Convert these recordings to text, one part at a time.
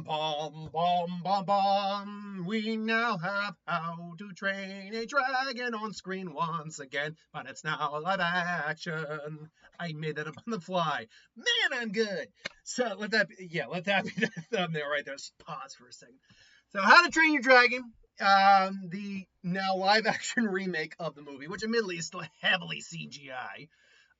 bum, bum, bum, bum. We now have How to Train a Dragon on screen once again, but it's now live action. I made that up on the fly. Man, I'm good. So let that be the thumbnail right there. Just pause for a second. So How to Train Your Dragon, the now live action remake of the movie, which admittedly is still heavily CGI.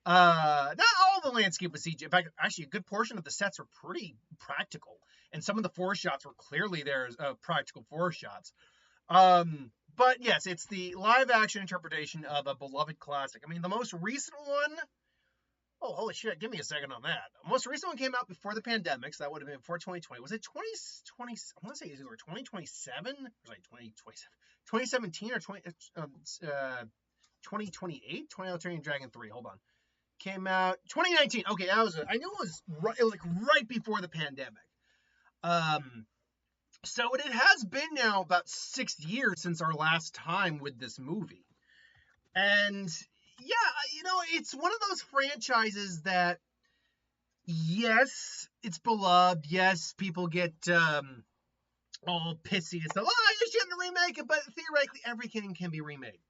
Not all the landscape was CGI. In fact, actually, a good portion of the sets were pretty practical, and some of the forest shots were clearly there as practical forest shots. But yes, it's the live action interpretation of a beloved classic. I mean, the most recent one. Oh, holy shit! Give me a second on that. The most recent one came out before the pandemic, so that would have been before 2020. Was it 2020? I want to say it was 2027, or like 2027, 2017, or 2028. 20 Dragon 3. Hold on. Came out 2019. Okay, I knew it was right before the pandemic. So it has been now about 6 years since our last time with this movie. And yeah, it's one of those franchises that, yes, it's beloved. Yes, people get all pissy and stuff. Oh, you shouldn't remake it, but theoretically, everything can be remade.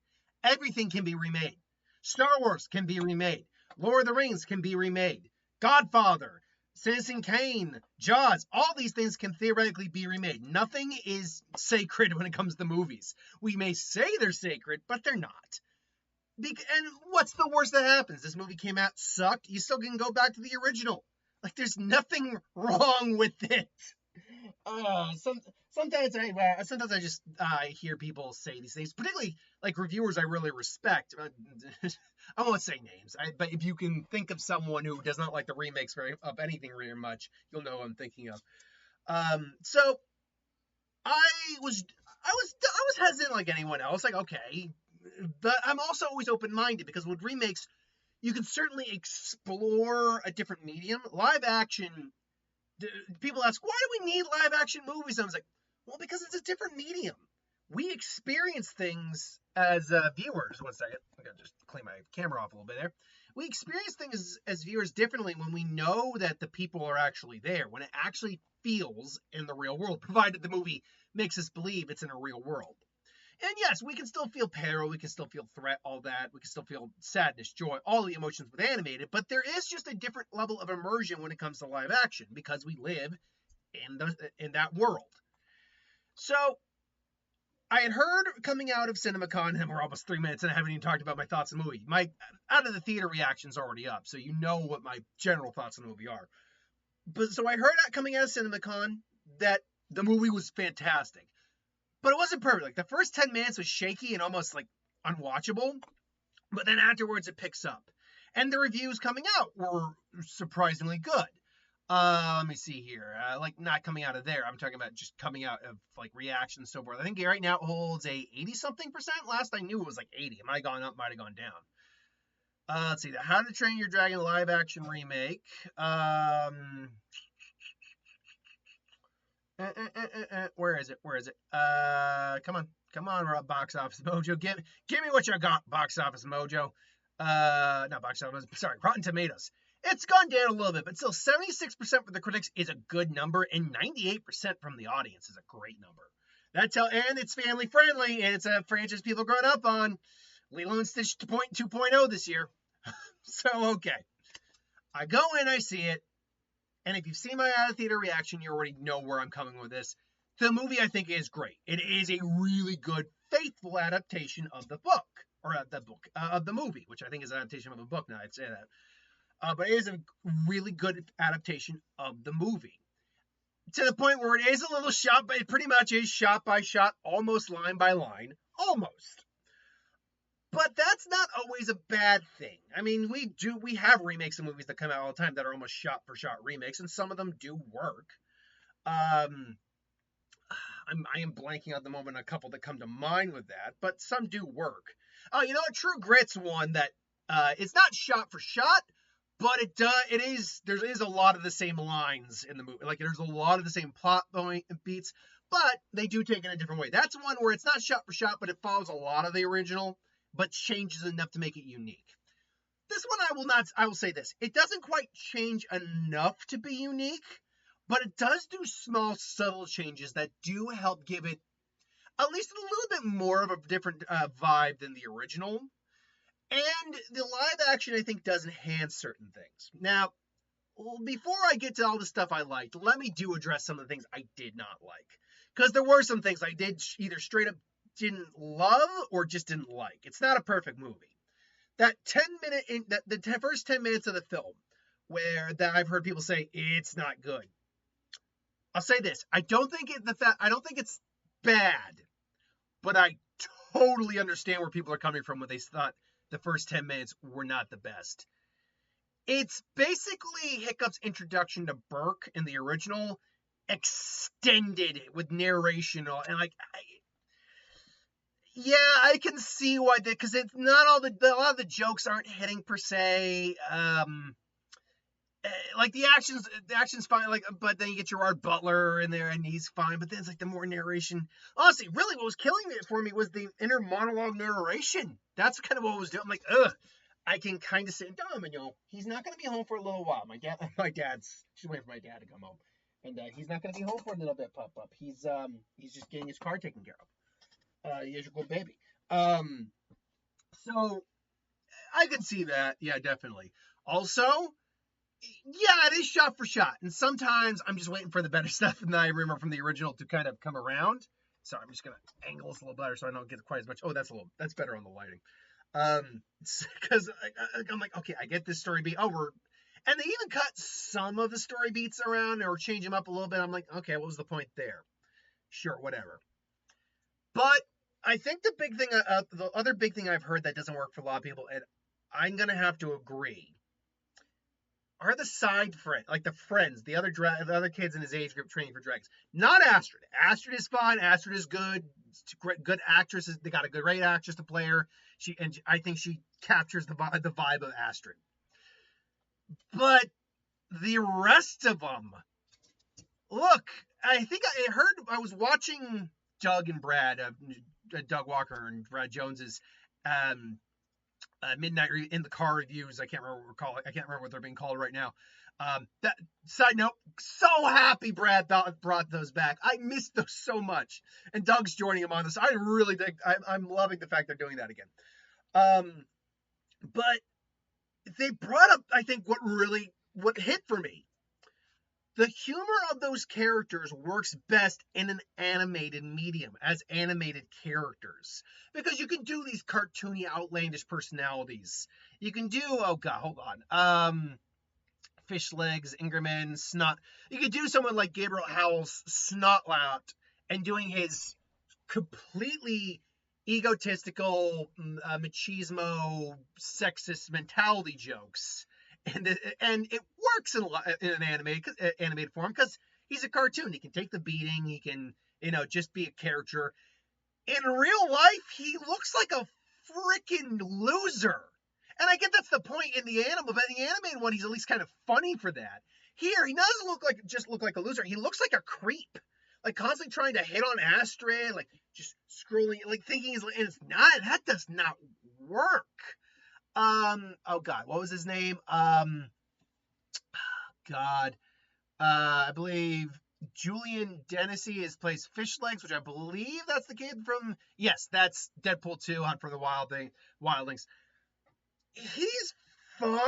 Everything can be remade. Star Wars can be remade. Lord of the Rings can be remade. Godfather, Citizen Kane, Jaws, all these things can theoretically be remade. Nothing is sacred when it comes to movies. We may say they're sacred, but they're not. And what's the worst that happens? This movie came out, sucked. You still can go back to the original. Like, there's nothing wrong with it. Sometimes I just hear people say these things, particularly like reviewers I really respect. I won't say names, but if you can think of someone who does not like the remakes of anything very much, you'll know who I'm thinking of. So I was hesitant like anyone else. Like, okay, but I'm also always open-minded because with remakes, you can certainly explore a different medium. Live action. People ask, why do we need live action movies? And I was like, well, because it's a different medium. We experience things as viewers. One second. I'm going to just clean my camera off a little bit there. We experience things as viewers differently when we know that the people are actually there, when it actually feels in the real world, provided the movie makes us believe it's in a real world. And yes, we can still feel peril, we can still feel threat, all that. We can still feel sadness, joy, all the emotions with animated, but there is just a different level of immersion when it comes to live action because we live in that world. So I had heard coming out of CinemaCon, and we're almost 3 minutes and I haven't even talked about my thoughts on the movie. My out of the theater reaction's already up, so you know what my general thoughts on the movie are. But so I heard coming out of CinemaCon that the movie was fantastic. But it wasn't perfect. Like, the first 10 minutes was shaky and almost, like, unwatchable. But then afterwards, it picks up. And the reviews coming out were surprisingly good. Let me see here. Like, not coming out of there. I'm talking about just coming out of, like, reactions and so forth. I think right now it holds a 80-something%. Last I knew it was, like, 80. It might have gone up, might have gone down. Let's see. The How to Train Your Dragon live-action remake. Where is it? Come on, Box Office Mojo. Give me what you got, Box Office Mojo. Not Box Office, sorry, Rotten Tomatoes. It's gone down a little bit, but still 76% for the critics is a good number, and 98% from the audience is a great number. And it's family friendly, and it's a franchise people grown up on. Lilo and Stitch 2.0 this year. So, okay. I go in, I see it. And if you've seen my out of theater reaction, you already know where I'm coming with this. The movie, I think, is great. It is a really good, faithful adaptation of the book, or of the movie, which I think is an adaptation of a book. Now I'd say that, but it is a really good adaptation of the movie, to the point where it is a little shot, but it pretty much is shot by shot, almost line by line, almost. But that's not always a bad thing. I mean, we have remakes of movies that come out all the time that are almost shot-for-shot remakes, and some of them do work. I am blanking at the moment a couple that come to mind with that, but some do work. You know what? True Grit's one that it's not shot-for-shot, but there is a lot of the same lines in the movie. Like, there's a lot of the same plot beats, but they do take it in a different way. That's one where it's not shot-for-shot, but it follows a lot of the original, but changes enough to make it unique. This one I will say this. It doesn't quite change enough to be unique, but it does do small, subtle changes that do help give it at least a little bit more of a different vibe than the original. And the live action, I think, does enhance certain things. Now, before I get to all the stuff I liked, let me address some of the things I did not like. Because there were some things I did either straight up didn't love or just didn't like. It's not a perfect movie. That 10-minute, the first 10 minutes of the film, that I've heard people say it's not good. I'll say this: I don't think it's bad, but I totally understand where people are coming from when they thought the first 10 minutes were not the best. It's basically Hiccup's introduction to Burke in the original, extended with narration, and I can see why because it's not a lot of the jokes aren't hitting per se. Like the action's fine, but then you get Gerard Butler in there and he's fine, but then it's like the more narration. Honestly, really what was killing it for me was the inner monologue narration. That's kind of what was doing. I'm like, ugh. I can kind of say, he's not going to be home for a little while. She's waiting for my dad to come home, and he's not going to be home for a little bit. Pop up. He's just getting his car taken care of. He has your good baby. So I can see that. Yeah, definitely. Also, yeah, it is shot for shot, and sometimes I'm just waiting for the better stuff than I remember from the original to kind of come around. So I'm just gonna angle this a little better so I don't get quite as much. Oh, that's better on the lighting. Because I'm like, okay, I get this story beat. And they even cut some of the story beats around or change them up a little bit. I'm like, okay, what was the point there? Sure, whatever. But I think the other big thing I've heard that doesn't work for a lot of people, and I'm gonna have to agree, are the side friends, like the friends, the other kids in his age group training for dragons. Not Astrid. Astrid is fine. Astrid is good. Good actress. They got a great actress to play her. I think she captures the vibe of Astrid. But the rest of them, look, I think I was watching Doug and Brad, Doug Walker and Brad Jones's midnight in the car reviews. I can't remember what they're being called right now. That side note, so happy Brad brought those back. I missed those so much, and Doug's joining him on this. I really think I'm loving the fact they're doing that again. But they brought up, I think, what hit for me. The humor of those characters works best in an animated medium, as animated characters. Because you can do these cartoony, outlandish personalities. You can do, oh god, hold on. Fish Legs, Ingerman, Snot. You could do someone like Gabriel Howell's Snotlout and doing his completely egotistical, machismo, sexist mentality jokes. And it works in an animated form because he's a cartoon. He can take the beating. He can, just be a character. In real life, he looks like a freaking loser. And I get that's the point in the animal, but in the animated one, he's at least kind of funny for that. Here, he doesn't look like a loser. He looks like a creep, like constantly trying to hit on Astrid, like just scrolling, like thinking and it's not. That does not work. Oh god, what was his name? I believe Julian Dennessy plays Fish Legs, which I believe that's the kid from. Yes, that's Deadpool 2: Hunt for the Wildlings. He's fine,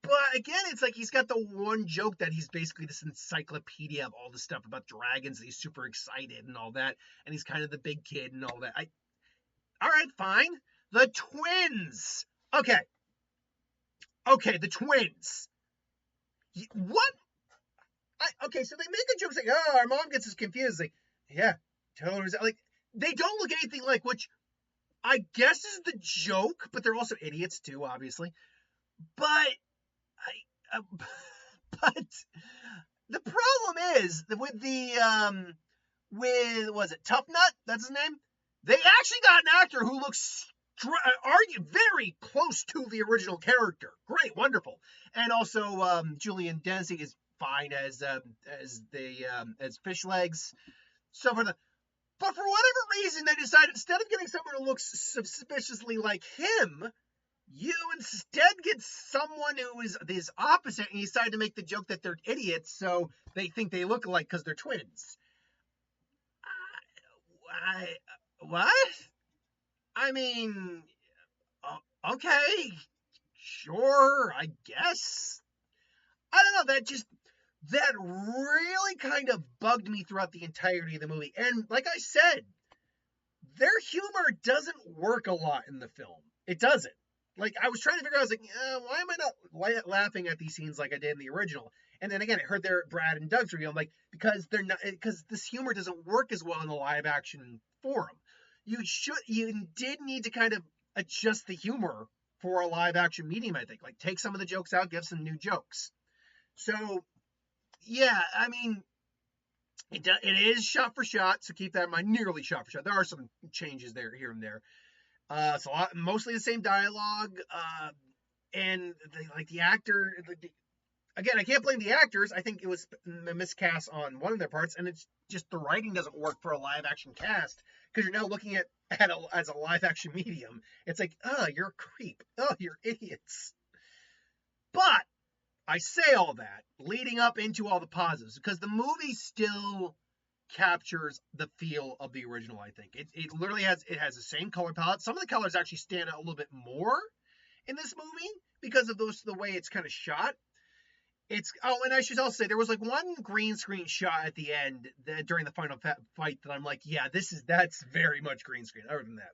but again, it's like he's got the one joke that he's basically this encyclopedia of all the stuff about dragons. He's super excited and all that, and he's kind of the big kid and all that. All right, fine. The twins. Okay, the twins. What? Okay, so they make a joke saying, "Oh, our mom gets us confused." Like, yeah, totally. Like, they don't look anything like, which I guess is the joke, but they're also idiots too, obviously. But but the problem is that was it Tough Nut? That's his name. They actually got an actor who looks very close to the original character. Great, wonderful, and also Julian Dennessy is fine as Fish Legs. So but for whatever reason, they decided instead of getting someone who looks suspiciously like him, You instead get someone who is this opposite, and you decide to make the joke that they're idiots, so they think they look alike because they're twins. I, what? I mean, okay, sure, I guess. I don't know. That really kind of bugged me throughout the entirety of the movie. And like I said, their humor doesn't work a lot in the film. It doesn't. Like, I was trying to figure out, I was like, why am I not laughing at these scenes like I did in the original? And then again, I heard their Brad and Doug's review. I'm like, because this humor doesn't work as well in the live action forum. You did need to kind of adjust the humor for a live action medium, I think. Like, take some of the jokes out, give some new jokes. So, yeah, I mean, it is shot for shot, so keep that in mind. Nearly shot for shot. There are some changes there, here and there. It's mostly the same dialogue, and the actor. Again, I can't blame the actors. I think it was a miscast on one of their parts, and it's just the writing doesn't work for a live action cast because you're now looking at as a live action medium. It's like, oh, you're a creep. Oh, you're idiots. But I say all that leading up into all the positives because the movie still captures the feel of the original. I think it literally has the same color palette. Some of the colors actually stand out a little bit more in this movie because of the way it's kind of shot. And I should also say there was like one green screen shot at the end during the final fight that I'm like, yeah, that's very much green screen. Other than that,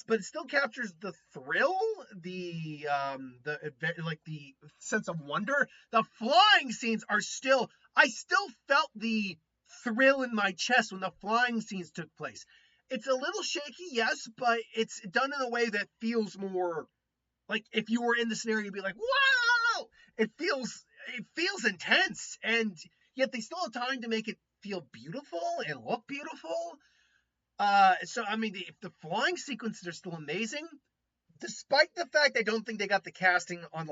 but it still captures the thrill, the sense of wonder. The flying scenes are still. I still felt the thrill in my chest when the flying scenes took place. It's a little shaky, yes, but it's done in a way that feels more like if you were in the scenario, you'd be like, wow! It feels intense, and yet they still have time to make it feel beautiful and look beautiful. So I mean, the flying sequences are still amazing, despite the fact I don't think they got the casting on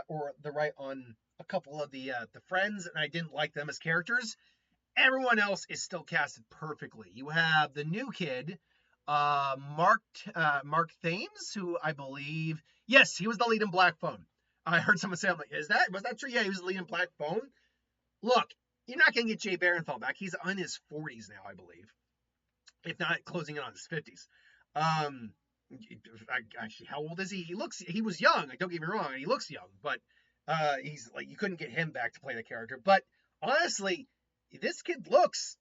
or the right on a couple of the friends, and I didn't like them as characters. Everyone else is still casted perfectly. You have the new kid, Mark Thames, who I believe, yes, he was the lead in Black Phone. I heard someone say, I'm like, was that true? Yeah, he was the lead in Black Phone. Look, you're not going to get Jay Barenthal back. He's in his 40s now, I believe, if not closing in on his 50s. Actually, how old is he? He was young. Like, don't get me wrong, he looks young, but he's like, you couldn't get him back to play the character. But honestly, this kid looks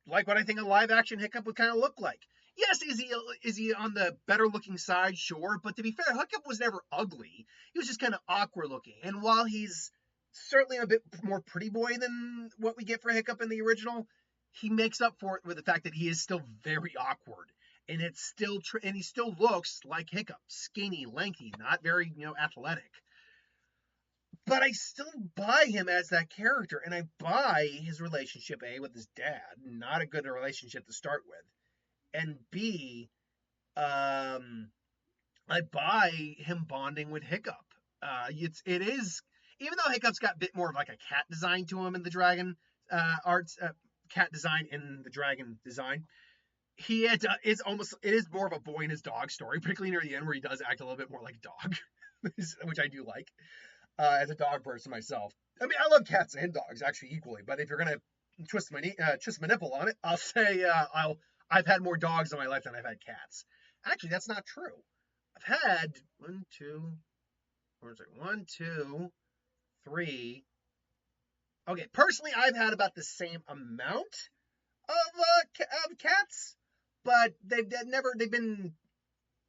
like what I think a live action Hiccup would kind of look like. Yes, is he on the better looking side? Sure, but to be fair, Hiccup was never ugly. He was just kind of awkward looking. And while he's certainly a bit more pretty boy than what we get for Hiccup in the original, he makes up for it with the fact that he is still very awkward. And and he still looks like Hiccup, skinny, lengthy, not very, athletic. But I still buy him as that character, and I buy his relationship, A, with his dad, not a good relationship to start with, and B, I buy him bonding with Hiccup. It is, even though Hiccup's got a bit more of like a cat design to him in the Dragon arts, cat design in the Dragon design, it is more of a boy and his dog story, particularly near the end where he does act a little bit more like a dog, which I do like. As a dog person myself. I mean, I love cats and dogs actually equally, but if you're gonna twist my nipple on it, I'll say I've had more dogs in my life than I've had cats. Actually, that's not true. I've had one, two, three. Okay, personally, I've had about the same amount of cats, but they've been.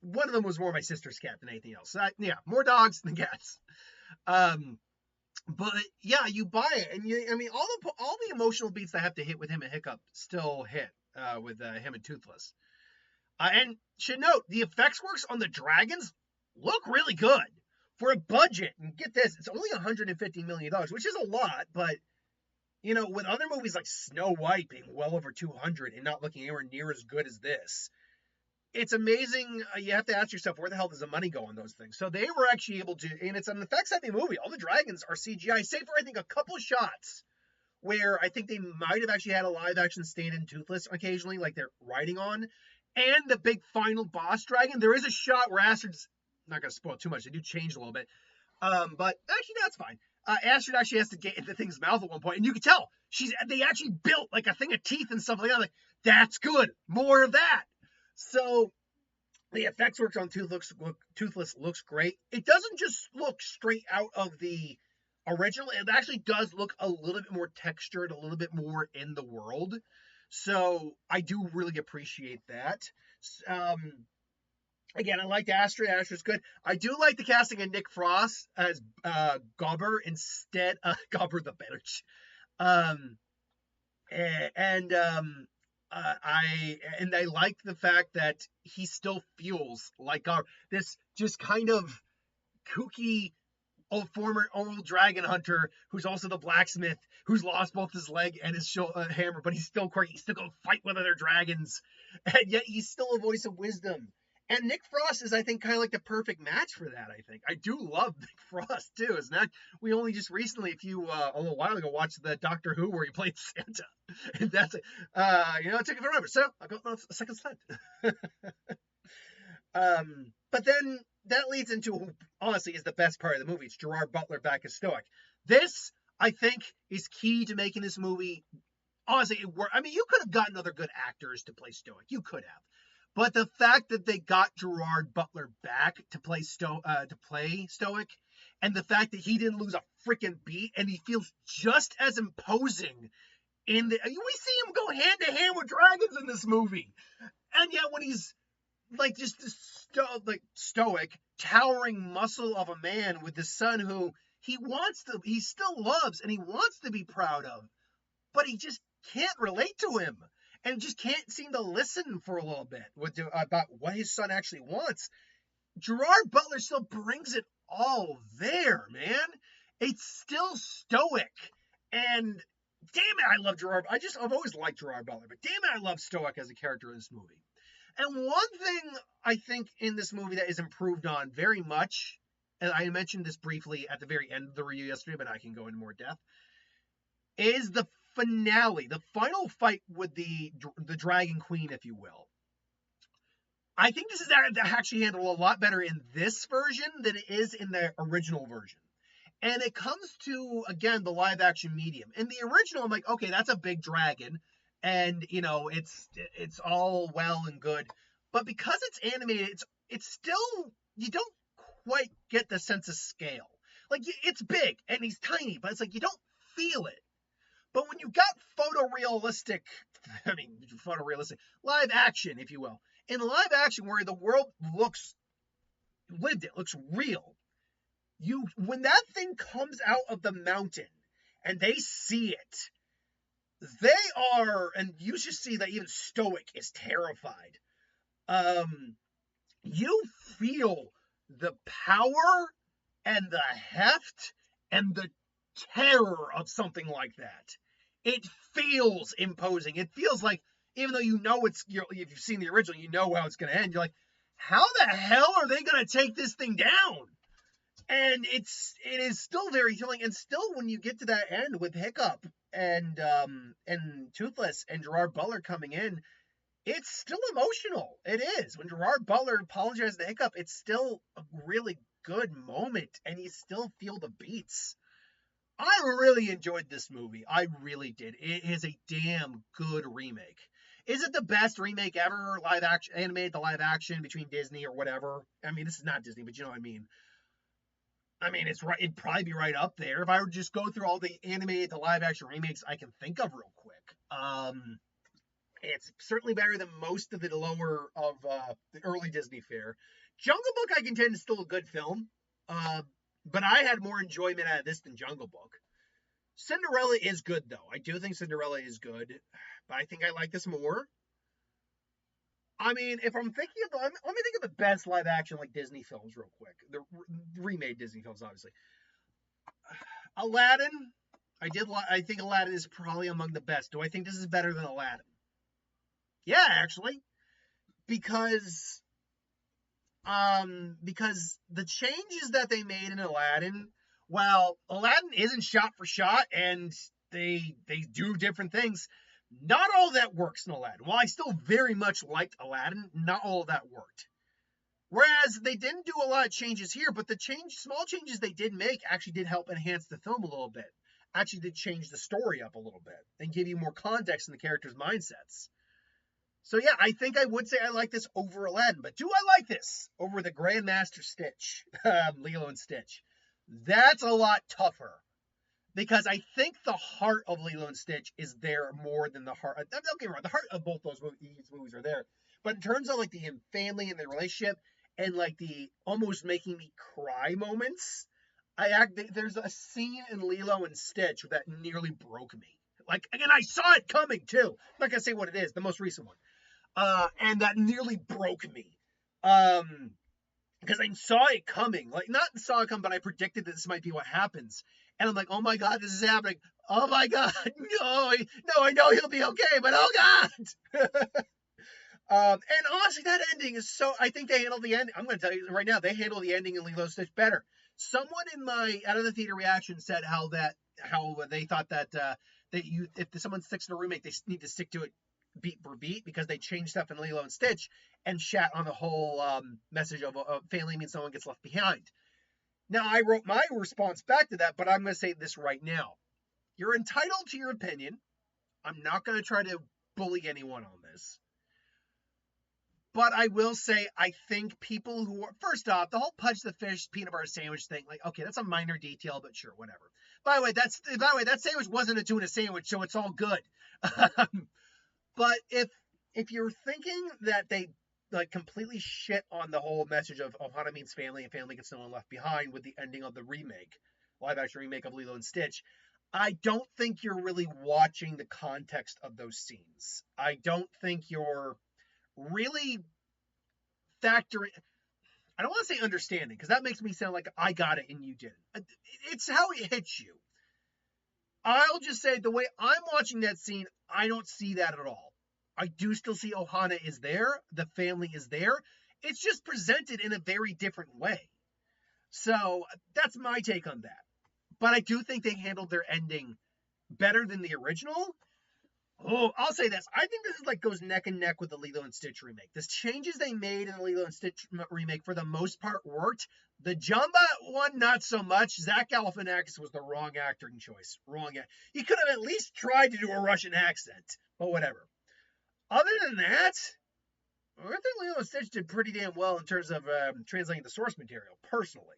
One of them was more my sister's cat than anything else. So yeah, more dogs than cats. But yeah, you buy it, and I mean, all the emotional beats that have to hit with him and Hiccup still hit with him and Toothless. And should note, the effects works on the dragons look really good for a budget. And get this, it's only $150 million, which is a lot, but with other movies like Snow White being well over 200 and not looking anywhere near as good as this, it's amazing. You have to ask yourself, where the hell does the money go on those things? So they were actually able to, and it's an effects-heavy movie. All the dragons are CGI, save for, I think, a couple of shots where I think they might have actually had a live-action stand-in Toothless occasionally, like they're riding on. And the big final boss dragon, there is a shot where Astrid's not gonna spoil too much. They do change a little bit. But actually that's fine. Astrid actually has to get into the thing's mouth at one point, and you can tell they actually built like a thing of teeth and stuff like that. Like, that's good. More of that. So the effects work on Toothless looks great. It doesn't just look straight out of the original. It actually does look a little bit more textured, a little bit more in the world. So I do really appreciate that. Again, I liked Astrid. Astrid's good. I do like the casting of Nick Frost as Gobber instead of Gobber the Bitch. I like the fact that he still feels like this just kind of kooky former old dragon hunter who's also the blacksmith who's lost both his leg and his hammer, but he's still quirky. He's still going to fight with other dragons, and yet he's still a voice of wisdom. And Nick Frost is, I think, kind of like the perfect match for that, I think. I do love Nick Frost, too. Isn't that? We only just recently, a little while ago, watched the Doctor Who where he played Santa. And that's it. It took forever. So, I got a second sled. But then that leads into who, honestly, is the best part of the movie. It's Gerard Butler back as Stoic. This, I think, is key to making this movie. Honestly, it worked. I mean, you could have gotten other good actors to play Stoic. You could have. But the fact that they got Gerard Butler back to play Stoic, and the fact that he didn't lose a freaking beat, and he feels just as imposing we see him go hand to hand with dragons in this movie, and yet when he's like just this stoic, towering muscle of a man with the son who he still loves and he wants to be proud of, but he just can't relate to him. And just can't seem to listen for a little bit about what his son actually wants. Gerard Butler still brings it all there, man. It's still Stoic. And damn it, I love Gerard. I've always liked Gerard Butler, but damn it, I love Stoic as a character in this movie. And one thing I think in this movie that is improved on very much, and I mentioned this briefly at the very end of the review yesterday, but I can go into more depth, is the finale, the final fight with the Dragon Queen, if you will. I think this is actually handled a lot better in this version than it is in the original version. And it comes to, again, the live action medium. In the original, I'm like, okay, that's a big dragon. And, it's all well and good. But because it's animated, it's still, you don't quite get the sense of scale. Like, it's big and he's tiny, but it's like you don't feel it. But when you got photorealistic live action, if you will, in live action where the world looks lived, it looks real. When that thing comes out of the mountain and they see it, and you should see that even Stoic is terrified. You feel the power and the heft and the terror of something like that. It feels imposing. It feels like, even though if you've seen the original, you know how it's going to end. You're like, how the hell are they going to take this thing down? And it is still very thrilling. And still, when you get to that end with Hiccup and Toothless and Gerard Butler coming in, it's still emotional. It is. When Gerard Butler apologizes to Hiccup, it's still a really good moment, and you still feel the beats. I really enjoyed this movie. I really did. It is a damn good remake. Is it the best remake ever, live action, animated to live action between Disney or whatever? I mean, this is not Disney, but you know what I mean. I mean, it's right. It'd probably be right up there if I were to just go through all the animated to live action remakes I can think of real quick. It's certainly better than most of the lower of the early Disney fare. Jungle Book, I contend, is still a good film. But I had more enjoyment out of this than Jungle Book. Cinderella is good, though. I do think Cinderella is good, but I think I like this more. I mean, if I'm thinking of, let me think of the best live action like Disney films real quick. The remade Disney films, obviously. Aladdin. I think Aladdin is probably among the best. Do I think this is better than Aladdin? Yeah, actually, because the changes that they made in Aladdin, while Aladdin isn't shot for shot and they do different things, not all that works in Aladdin. While I still very much liked Aladdin, not all of that worked. Whereas they didn't do a lot of changes here, but the small changes they did make actually did help enhance the film a little bit. Actually did change the story up a little bit and give you more context in the characters' mindsets. So yeah, I think I would say I like this over Aladdin, but do I like this over the Grandmaster Stitch, Lilo and Stitch? That's a lot tougher because I think the heart of Lilo and Stitch is there more than the heart. Don't get me wrong, the heart of both those movies are there, but in terms of like the family and the relationship and like the almost making me cry moments, there's a scene in Lilo and Stitch that nearly broke me. Like again, I saw it coming too. I'm not gonna say what it is, the most recent one, and that nearly broke me. Because I saw it coming, like not saw it come, but I predicted that this might be what happens, and I'm like, oh my god, this is happening. Oh my god, no, I know he'll be okay, but oh god. And honestly, that ending is so. I think they handled the ending. I'm going to tell you right now, they handled the ending in Lilo and Stitch better. Someone in my out of the theater reaction said how they thought that if someone sticks to a remake, they need to stick to it beat for beat because they changed stuff in Lilo and Stitch and shat on the whole message of family means no one gets left behind. Now, I wrote my response back to that, but I'm going to say this right now. You're entitled to your opinion. I'm not going to try to bully anyone on this. But I will say, I think people who are, first off, the whole Punch the Fish peanut butter sandwich thing, like, okay, that's a minor detail, but sure, whatever. By the way, that sandwich wasn't a tuna sandwich, so it's all good. But if you're thinking that they like completely shit on the whole message of Ohana means family and family gets no one left behind with the ending of the live action remake of Lilo and Stitch, I don't think you're really watching the context of those scenes. I don't think you're really factoring. I don't want to say understanding because that makes me sound like I got it and you didn't. It's how it hits you. I'll just say the way I'm watching that scene, I don't see that at all. I do still see Ohana is there. The family is there. It's just presented in a very different way. So that's my take on that. But I do think they handled their ending better than the original. Oh, I'll say this. I think this is like goes neck and neck with the Lilo and Stitch remake. The changes they made in the Lilo and Stitch remake for the most part worked. The Jumba one, not so much. Zach Galifianakis was the wrong acting choice. He could have at least tried to do a Russian accent, but whatever. Other than that, I think Lilo and Stitch did pretty damn well in terms of translating the source material, personally.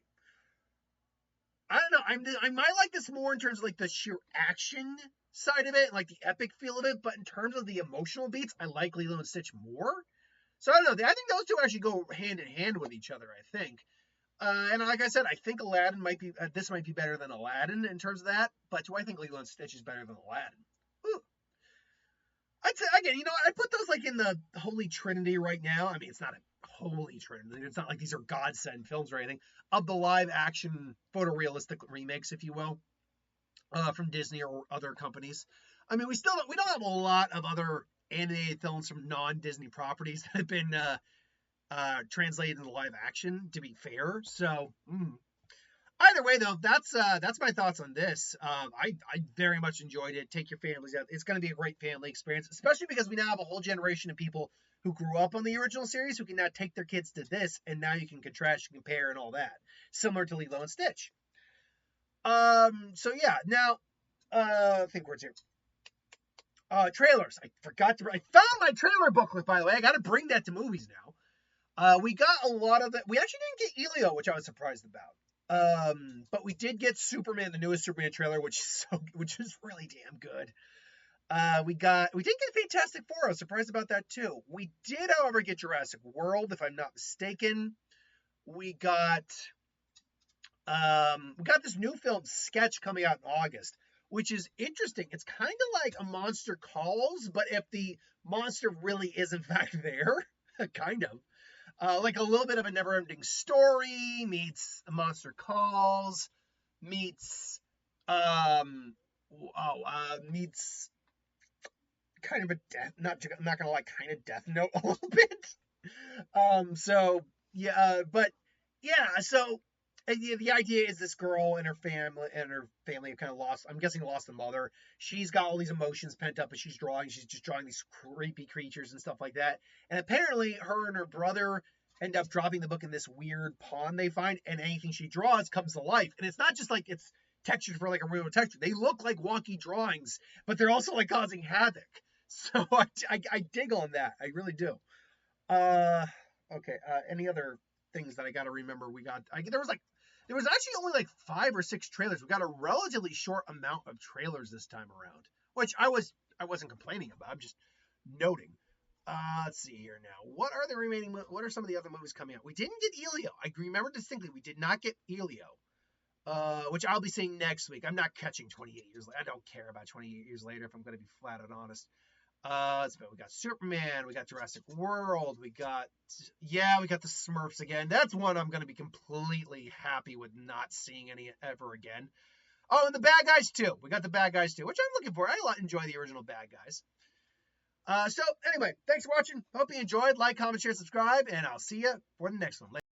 I don't know. I might like this more in terms of like the sheer action side of it, like the epic feel of it, but in terms of the emotional beats, I like Lilo and Stitch more. So I don't know. I think those two actually go hand in hand with each other, I think. And like I said, I think this might be better than Aladdin in terms of that, but do I think Lilo and Stitch is better than Aladdin? Ooh. I'd say, again, I put those like in the Holy Trinity right now. I mean, it's not a Holy Trinity. It's not like these are godsend films or anything. Of the live action photorealistic remakes, if you will, from Disney or other companies. I mean, we don't have a lot of other animated films from non-Disney properties that have been translated into live action, to be fair. So, either way, though, that's my thoughts on this. I very much enjoyed it. Take your families out. It's going to be a great family experience, especially because we now have a whole generation of people who grew up on the original series who can now take their kids to this, and now you can contrast and compare and all that, similar to Lilo and Stitch. So yeah, now, I think we're here. Trailers. I found my trailer booklet, by the way. I got to bring that to movies now. We got a lot of it. We actually didn't get Elio, which I was surprised about. But we did get Superman, the newest Superman trailer, which is really damn good. We did get Fantastic Four. I was surprised about that too. We did, however, get Jurassic World, if I'm not mistaken. We got this new film Sketch coming out in August, which is interesting. It's kind of like A Monster Calls, but if the monster really is in fact there, kind of. Like a little bit of a never-ending story meets A Monster Calls, meets kind of a death, I'm not gonna like kind of Death Note a little bit. So yeah, but yeah, so the idea is this girl and her family have kind of lost, I'm guessing lost a mother. She's got all these emotions pent up, and she's just drawing these creepy creatures and stuff like that. And apparently her and her brother end up dropping the book in this weird pond they find, and anything she draws comes to life. And it's not just like it's textured for like a real texture. They look like wonky drawings, but they're also like causing havoc. So I dig on that. I really do. Okay. Any other things that I got to remember? There was actually only like 5 or 6 trailers. We got a relatively short amount of trailers this time around, which I wasn't complaining about. I'm just noting. Let's see here now. What are some of the other movies coming out? We didn't get Elio. I remember distinctly we did not get Elio. Which I'll be seeing next week. I'm not catching 28 years later. I don't care about 28 years later, if I'm going to be flat out honest. We got Superman, we got Jurassic World, we got the Smurfs again. That's one I'm going to be completely happy with not seeing any ever again. Oh, and the Bad Guys too. We got the Bad Guys too, which I'm looking for. I enjoy the original Bad Guys. So anyway, thanks for watching. Hope you enjoyed. Like, comment, share, subscribe, and I'll see you for the next one. Later.